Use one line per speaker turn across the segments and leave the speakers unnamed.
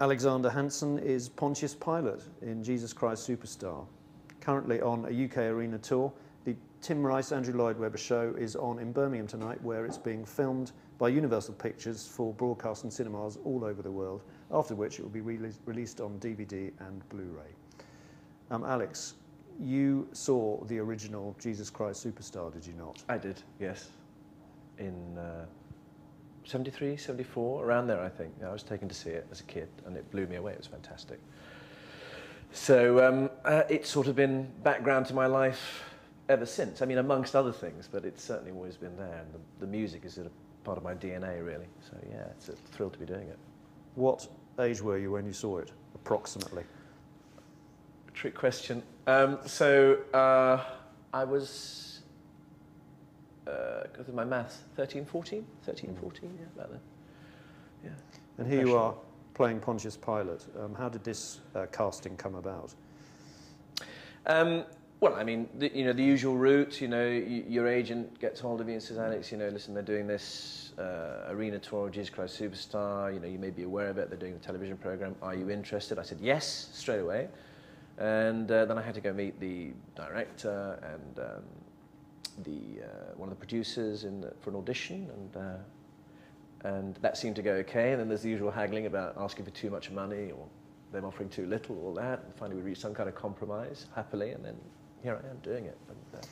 Alexander Hanson is Pontius Pilate in Jesus Christ Superstar. Currently on a UK arena tour, the Tim Rice, Andrew Lloyd Webber show is on in Birmingham tonight, where it's being filmed by Universal Pictures for broadcast in cinemas all over the world, after which it will be released on DVD and Blu-ray. Alex, you saw the original Jesus Christ Superstar, did you not?
I did, yes. In 73, 74, around there, I think. I was taken to see it as a kid, and it blew me away. It was fantastic. So it's sort of been background to my life ever since. I mean, amongst other things, but it's certainly always been there. And the music is a part of my DNA, really. So yeah, it's a thrill to be doing it.
What age were you when you saw it, approximately?
Trick question. I was, because of my maths, 13, 14? 13, 14, yeah, about then. Yeah.
And here you are playing Pontius Pilate. How did this casting come about?
Well, I mean, the usual route. Your agent gets hold of you and says, Alex, listen, they're doing this arena tour, Jesus Christ Superstar. You may be aware of it. They're doing a television program. Are you interested? I said yes straight away, and then I had to go meet the director and one of the producers for an audition, and that seemed to go okay. And then there's the usual haggling about asking for too much money or them offering too little, all that. And finally, we reached some kind of compromise, happily, and then here I am doing it. And,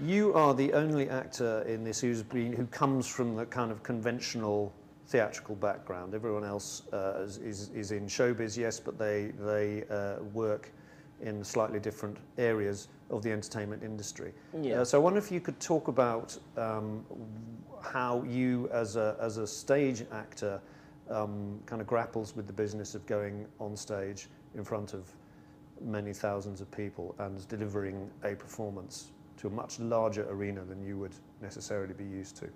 you are the only actor in this who comes from the kind of conventional theatrical background. Everyone else is in showbiz, yes, but they work in slightly different areas of the entertainment industry.
Yeah.
So I wonder if you could talk about how you, as a stage actor, kind of grapples with the business of going on stage in front of many thousands of people and delivering a performance to a much larger arena than you would necessarily be used to.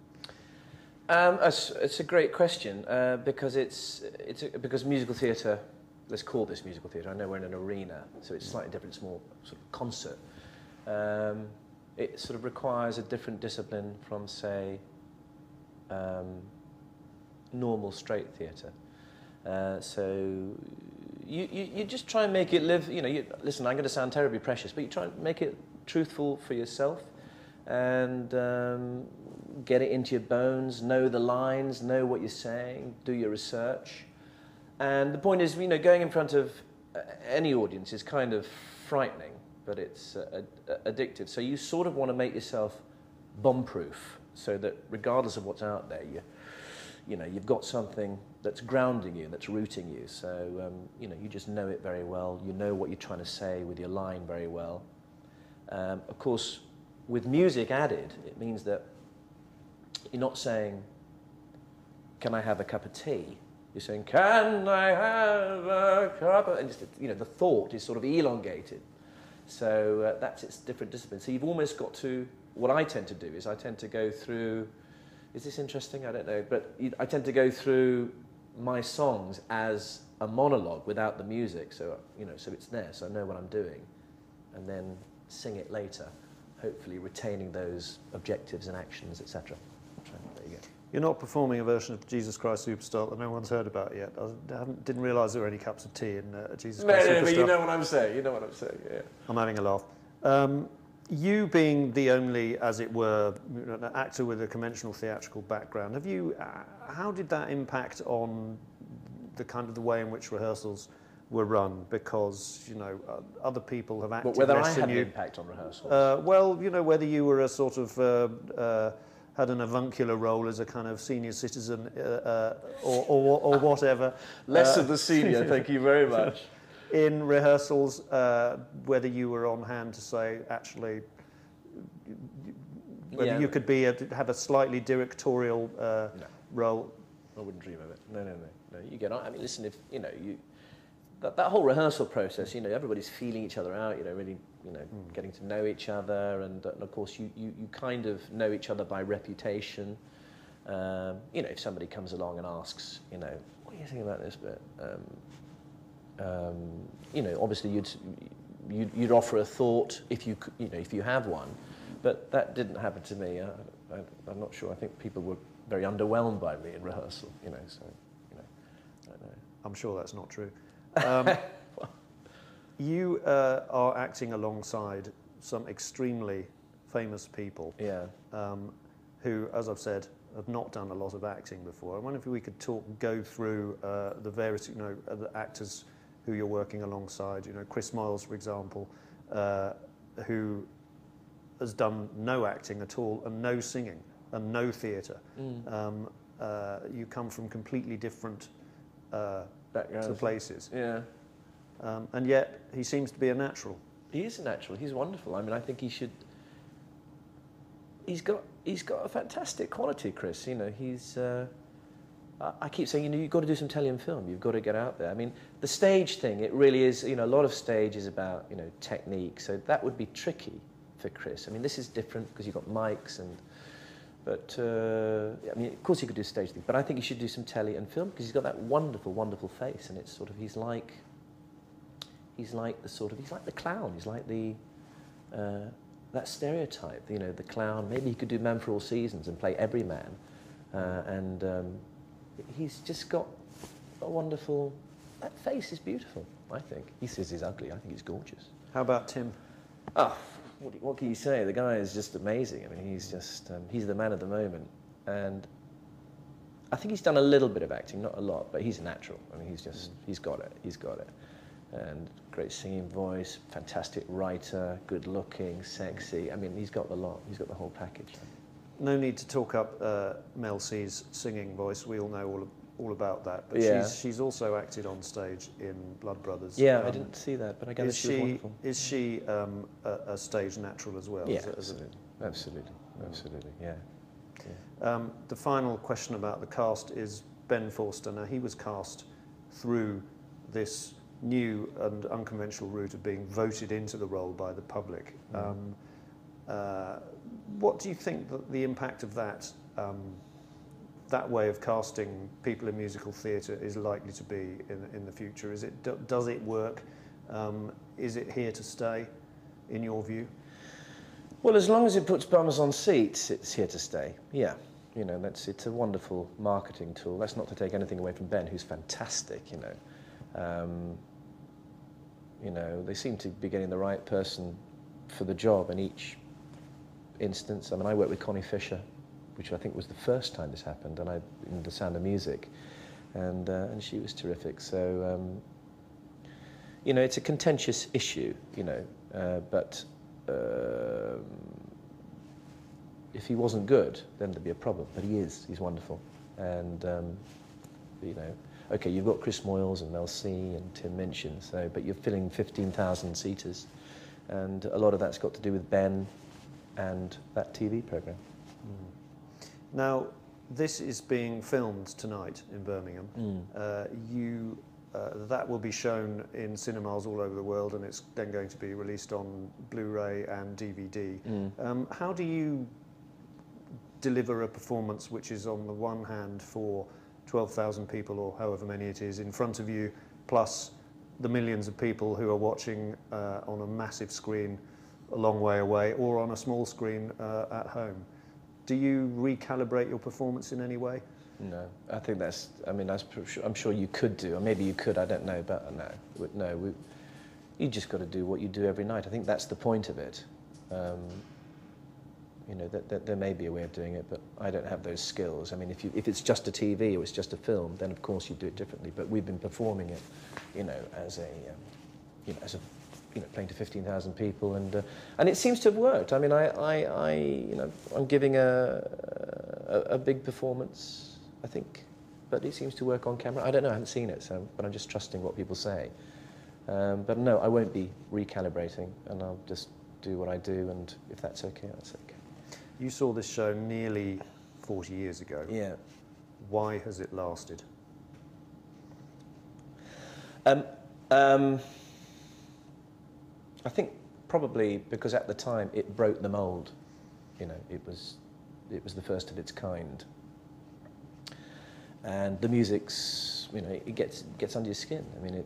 It's a great question because because musical theatre. Let's call this musical theatre. I know we're in an arena, so it's slightly different. It's more sort of concert. It sort of requires a different discipline from, say, normal straight theatre. So you just try and make it live. Listen, I'm going to sound terribly precious, but you try and make it truthful for yourself, and get it into your bones. Know the lines. Know what you're saying. Do your research. And the point is, going in front of any audience is kind of frightening, but it's addictive. So you sort of want to make yourself bomb-proof, so that regardless of what's out there, you've got something that's grounding you, that's rooting you. So you just know it very well. You know what you're trying to say with your line very well. Of course, with music added, it means that you're not saying, "Can I have a cup of tea?" You're saying, "Can I have a cup of..." And just, the thought is sort of elongated. So that's its different discipline. So you've almost got to, what I tend to do is I tend to go through, is this interesting? I don't know. But I tend to go through my songs as a monologue without the music. So, so it's there, so I know what I'm doing. And then sing it later, hopefully retaining those objectives and actions, etc. There you go.
You're not performing a version of Jesus Christ Superstar that no one's heard about yet. Didn't realise there were any cups of tea in Jesus Christ Superstar.
But you know what I'm saying. Yeah.
I'm having a laugh. You being the only, as it were, an actor with a conventional theatrical background, how did that impact on the way in which rehearsals were run? Because other people have acted.
Whether I had an impact on rehearsals.
Well, whether you were a sort of had an avuncular role as a kind of senior citizen or whatever.
Less of the senior, thank you very much.
In rehearsals, whether you were on hand to say, actually, whether you could have a slightly directorial role.
I wouldn't dream of it. No. You get on. I mean, listen, if that whole rehearsal process, everybody's feeling each other out, really, getting to know each other, and of course you kind of know each other by reputation. If somebody comes along and asks, what do you think about this bit? Obviously you'd offer a thought if you have one, but that didn't happen to me. I'm not sure. I think people were very underwhelmed by me in rehearsal. So I don't know.
I'm sure that's not true. You are acting alongside some extremely famous people,
Yeah.
who, as I've said, have not done a lot of acting before. I wonder if we could go through the various, the actors who you're working alongside. Chris Moyles, for example, who has done no acting at all and no singing and no theatre. You come from completely different
Backgrounds.
sort of places.
Yeah.
And yet he seems to be a natural.
He is a natural. He's wonderful. I mean, I think he should. He's got a fantastic quality, Chris. He's. I keep saying, you've got to do some telly and film. You've got to get out there. I mean, the stage thing, it really is. A lot of stage is about technique. So that would be tricky for Chris. I mean, this is different because you've got mics and. But I mean, of course he could do stage thing. But I think he should do some telly and film because he's got that wonderful, wonderful face, and it's sort of he's like the clown. He's like the that stereotype. The clown. Maybe he could do Man for All Seasons and play every man, and he's just got a wonderful. That face is beautiful. I think he says he's ugly. I think he's gorgeous.
How about Tim?
Oh, what can you say? The guy is just amazing. I mean, he's just he's the man of the moment, and I think he's done a little bit of acting, not a lot, but he's a natural. I mean, he's got it, and great singing voice, fantastic writer, good looking, sexy. I mean, he's got the lot. He's got the whole package.
No need to talk up Mel C's singing voice. We all know all about that. But
Yeah.
she's also acted on stage in Blood Brothers.
Yeah, I didn't see that, but I gather she was wonderful.
Is she a stage natural as well?
Yeah, absolutely, yeah.
The final question about the cast is Ben Forster. Now, he was cast through this new and unconventional route of being voted into the role by the public. What do you think that the impact of that way of casting people in musical theatre is likely to be in the future? Does it work? Is it here to stay, in your view?
Well, as long as it puts bums on seats, it's here to stay. Yeah, it's a wonderful marketing tool. That's not to take anything away from Ben, who's fantastic. They seem to be getting the right person for the job in each instance. I mean, I worked with Connie Fisher, which I think was the first time this happened, and in The Sound of Music, and she was terrific. So, it's a contentious issue, but if he wasn't good, then there'd be a problem. But he is. He's wonderful, and okay, you've got Chris Moyles and Mel C and Tim Minchin, but you're filling 15,000 seaters, and a lot of that's got to do with Ben and that TV programme.
Now, this is being filmed tonight in Birmingham. That will be shown in cinemas all over the world, and it's then going to be released on Blu-ray and DVD. How do you deliver a performance which is, on the one hand, for 12,000 people, or however many it is, in front of you, plus the millions of people who are watching on a massive screen a long way away, or on a small screen at home? Do you recalibrate your performance in any way?
No, I think I'm sure you could do, or maybe you could, I don't know, but no, you just got to do what you do every night. I think that's the point of it. That there may be a way of doing it, but I don't have those skills. I mean, if it's just a TV or it's just a film, then of course you do it differently. But we've been performing it, as playing to 15,000 people, and it seems to have worked. I mean, I'm giving a big performance, I think, but it seems to work on camera. I don't know, I haven't seen it, but I'm just trusting what people say. But no, I won't be recalibrating, and I'll just do what I do, and if that's okay, that's okay.
You saw this show nearly 40 years ago.
Yeah.
Why has it lasted?
I think probably because at the time it broke the mould. It was the first of its kind. And the music's, it gets under your skin. I mean,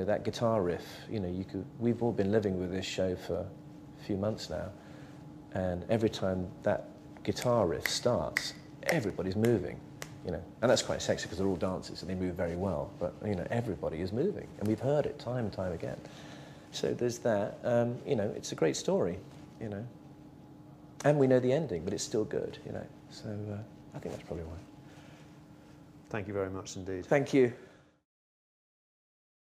that guitar riff, we've all been living with this show for a few months now, and every time that guitar riff starts, everybody's moving. you know, and that's quite sexy because they're all dancers and they move very well. But you know, everybody is moving, and we've heard it time and time again. So there's that. You know, it's a great story, you know, and we know the ending, but it's still good, you know. So I think that's probably why.
Thank you very much indeed.
Thank you.